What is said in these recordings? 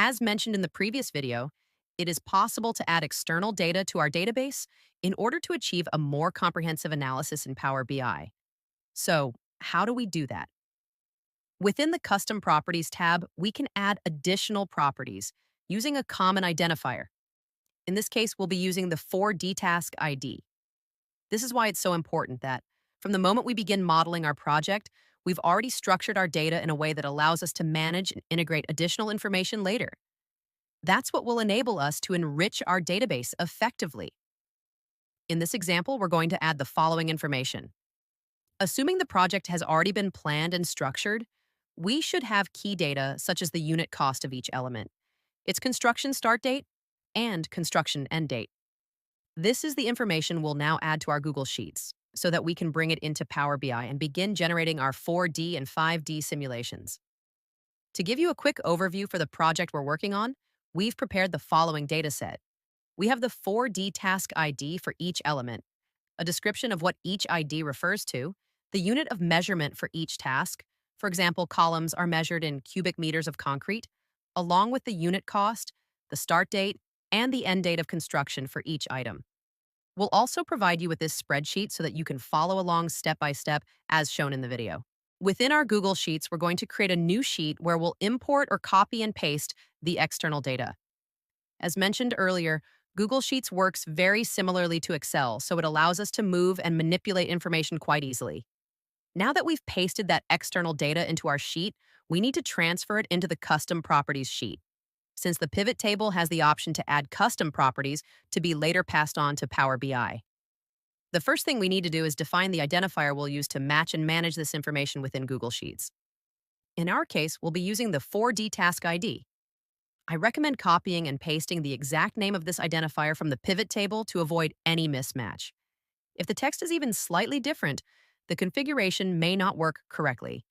As mentioned in the previous video, it is possible to add external data to our database in order to achieve a more comprehensive analysis in Power BI. So, how do we do that? Within the Custom Properties tab, we can add additional properties using a common identifier. In this case, we'll be using the 4D task ID. This is why it's so important that from the moment we begin modeling our project, we've already structured our data in a way that allows us to manage and integrate additional information later. That's what will enable us to enrich our database effectively. In this example, we're going to add the following information. Assuming the project has already been planned and structured, we should have key data such as the unit cost of each element, its construction start date, and construction end date. This is the information we'll now add to our Google Sheets so that we can bring it into Power BI and begin generating our 4D and 5D simulations. To give you a quick overview for the project we're working on, we've prepared the following dataset. We have the 4D task ID for each element, a description of what each ID refers to, the unit of measurement for each task. For example, columns are measured in cubic meters of concrete, along with the unit cost, the start date, and the end date of construction for each item. We'll also provide you with this spreadsheet so that you can follow along step by step as shown in the video. Within our Google Sheets, we're going to create a new sheet where we'll import or copy and paste the external data. As mentioned earlier, Google Sheets works very similarly to Excel, so it allows us to move and manipulate information quite easily. Now that we've pasted that external data into our sheet, we need to transfer it into the Custom Properties sheet, since the pivot table has the option to add custom properties to be later passed on to Power BI. The first thing we need to do is define the identifier we'll use to match and manage this information within Google Sheets. In our case, we'll be using the 4D task ID. I recommend copying and pasting the exact name of this identifier from the pivot table to avoid any mismatch. If the text is even slightly different, the configuration may not work correctly.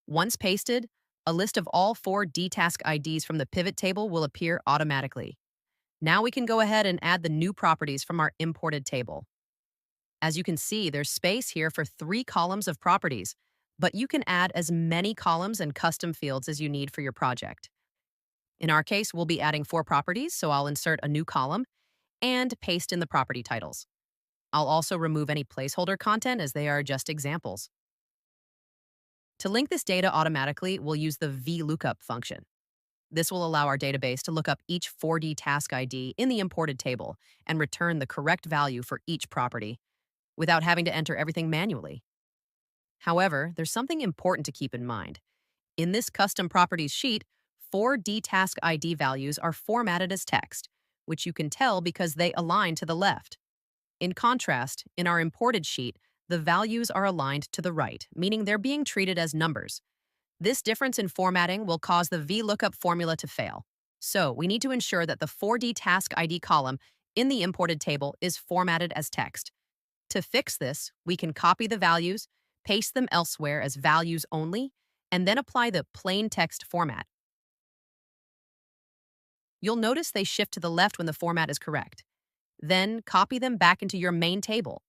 Once pasted, a list of all 4D task IDs from the pivot table will appear automatically. Now we can go ahead and add the new properties from our imported table. As you can see, there's space here for 3 columns of properties, but you can add as many columns and custom fields as you need for your project. In our case, we'll be adding 4 properties, so I'll insert a new column and paste in the property titles. I'll also remove any placeholder content as they are just examples. To link this data automatically, we'll use the VLOOKUP function. This will allow our database to look up each 4D task ID in the imported table and return the correct value for each property, without having to enter everything manually. However, there's something important to keep in mind. In this custom properties sheet, 4D task ID values are formatted as text, which you can tell because they align to the left. In contrast, in our imported sheet, the values are aligned to the right, meaning they're being treated as numbers. This difference in formatting will cause the VLOOKUP formula to fail. So we need to ensure that the 4D task ID column in the imported table is formatted as text. To fix this, we can copy the values, paste them elsewhere as values only, and then apply the plain text format. You'll notice they shift to the left when the format is correct. Then copy them back into your main table.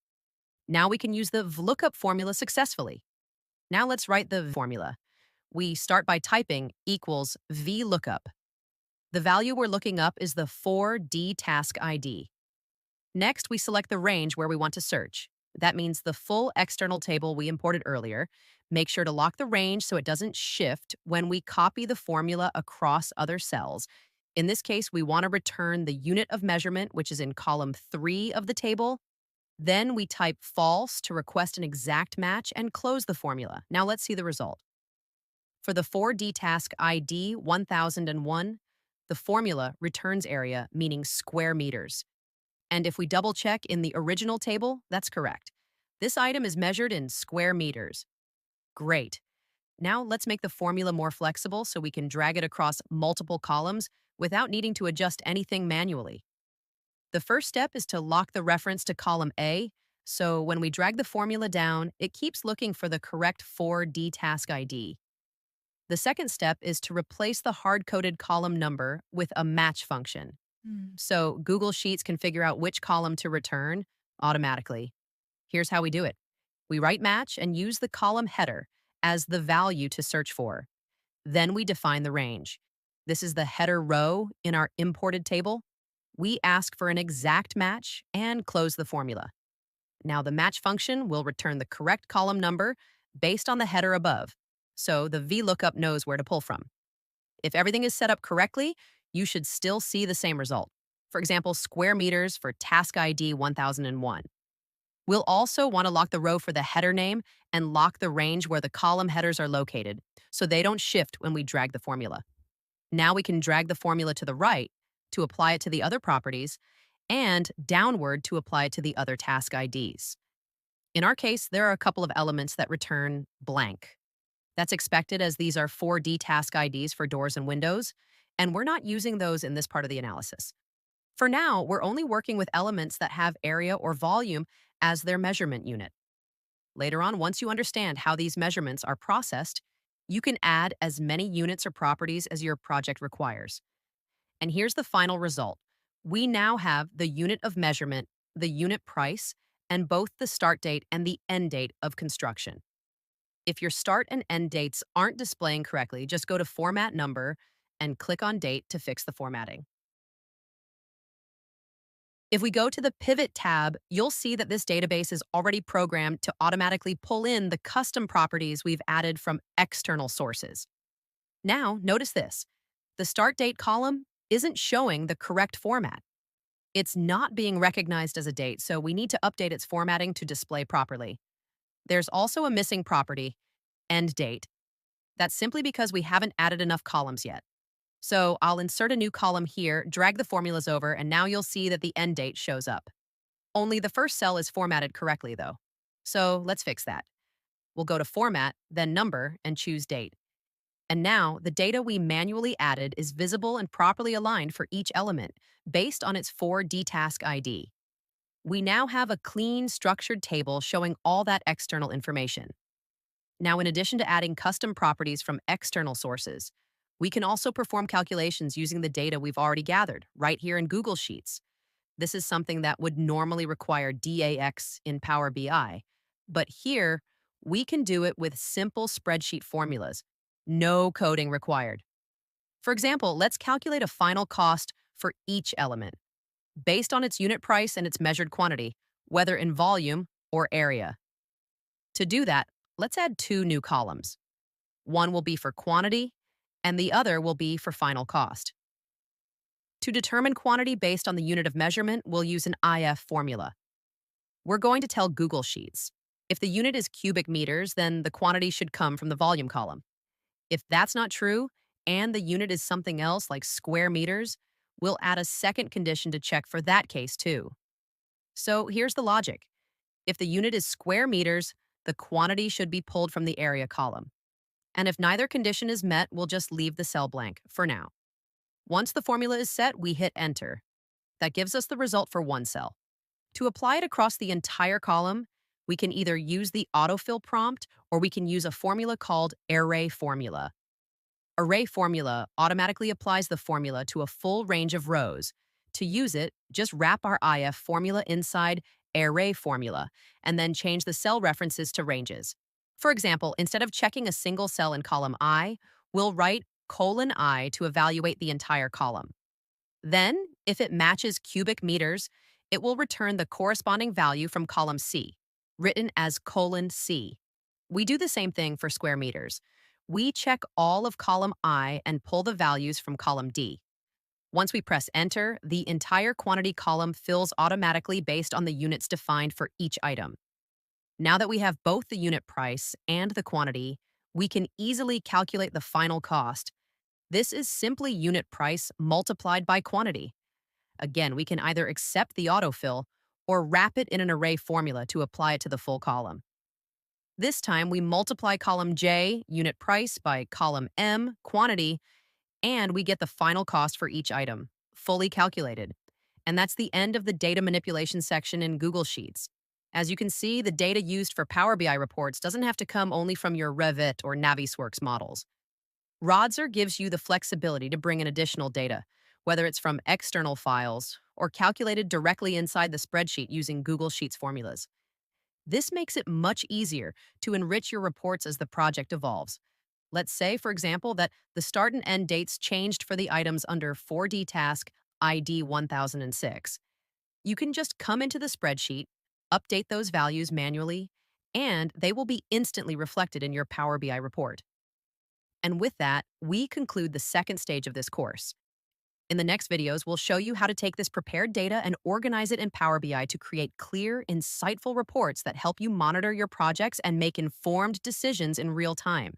Now we can use the VLOOKUP formula successfully. Now let's write the formula. We start by typing equals VLOOKUP. The value we're looking up is the 4D task ID. Next, we select the range where we want to search. That means the full external table we imported earlier. Make sure to lock the range so it doesn't shift when we copy the formula across other cells. In this case, we want to return the unit of measurement, which is in column 3 of the table. Then we type false to request an exact match and close the formula. Now let's see the result. For the 4D task ID 1001, the formula returns area, meaning square meters. And if we double check in the original table, that's correct. This item is measured in square meters. Great. Now let's make the formula more flexible so we can drag it across multiple columns without needing to adjust anything manually. The first step is to lock the reference to column A, so when we drag the formula down, it keeps looking for the correct 4D task ID. The second step is to replace the hard-coded column number with a match function. So Google Sheets can figure out which column to return automatically. Here's how we do it. We write match and use the column header as the value to search for. Then we define the range. This is the header row in our imported table. We ask for an exact match and close the formula. Now, the match function will return the correct column number based on the header above, so the VLOOKUP knows where to pull from. If everything is set up correctly, you should still see the same result. For example, square meters for task ID 1001. We'll also want to lock the row for the header name and lock the range where the column headers are located, so they don't shift when we drag the formula. Now we can drag the formula to the right to apply it to the other properties and downward to apply it to the other task IDs. In our case, there are a couple of elements that return blank. That's expected as these are 4D task IDs for doors and windows, and we're not using those in this part of the analysis. For now, we're only working with elements that have area or volume as their measurement unit. Later on, once you understand how these measurements are processed, you can add as many units or properties as your project requires. And here's the final result. We now have the unit of measurement, the unit price, and both the start date and the end date of construction. If your start and end dates aren't displaying correctly, just go to Format Number and click on Date to fix the formatting. If we go to the Pivot tab, you'll see that this database is already programmed to automatically pull in the custom properties we've added from external sources. Now, notice this. The start date column isn't showing the correct format. It's not being recognized as a date, so we need to update its formatting to display properly. There's also a missing property, end date. That's simply because we haven't added enough columns yet. So I'll insert a new column here, drag the formulas over, and now you'll see that the end date shows up. Only the first cell is formatted correctly, though. So let's fix that. We'll go to Format, then Number, and choose Date. And now, the data we manually added is visible and properly aligned for each element, based on its 4D task ID. We now have a clean, structured table showing all that external information. Now, in addition to adding custom properties from external sources, we can also perform calculations using the data we've already gathered right here in Google Sheets. This is something that would normally require DAX in Power BI, but here we can do it with simple spreadsheet formulas. No coding required. For example, let's calculate a final cost for each element, based on its unit price and its measured quantity, whether in volume or area. To do that, let's add two new columns. One will be for quantity, and the other will be for final cost. To determine quantity based on the unit of measurement, we'll use an IF formula. We're going to tell Google Sheets, if the unit is cubic meters, then the quantity should come from the volume column. If that's not true, and the unit is something else like square meters, we'll add a second condition to check for that case too. So here's the logic. If the unit is square meters, the quantity should be pulled from the area column. And if neither condition is met, we'll just leave the cell blank for now. Once the formula is set, we hit Enter. That gives us the result for one cell. To apply it across the entire column, we can either use the autofill prompt or we can use a formula called Array Formula. Array Formula automatically applies the formula to a full range of rows. To use it, just wrap our IF formula inside Array Formula and then change the cell references to ranges. For example, instead of checking a single cell in column I, we'll write :I to evaluate the entire column. Then, if it matches cubic meters, it will return the corresponding value from column C, written as :C. We do the same thing for square meters. We check all of column I and pull the values from column D. Once we press Enter, the entire quantity column fills automatically based on the units defined for each item. Now that we have both the unit price and the quantity, we can easily calculate the final cost. This is simply unit price multiplied by quantity. Again, we can either accept the autofill or wrap it in an array formula to apply it to the full column. This time, we multiply column J, unit price, by column M, quantity, and we get the final cost for each item, fully calculated. And that's the end of the data manipulation section in Google Sheets. As you can see, the data used for Power BI reports doesn't have to come only from your Revit or Navisworks models. Rodzer gives you the flexibility to bring in additional data, whether it's from external files or calculated directly inside the spreadsheet using Google Sheets formulas. This makes it much easier to enrich your reports as the project evolves. Let's say, for example, that the start and end dates changed for the items under 4D task ID 1006. You can just come into the spreadsheet, update those values manually, and they will be instantly reflected in your Power BI report. And with that, we conclude the second stage of this course. In the next videos, we'll show you how to take this prepared data and organize it in Power BI to create clear, insightful reports that help you monitor your projects and make informed decisions in real time.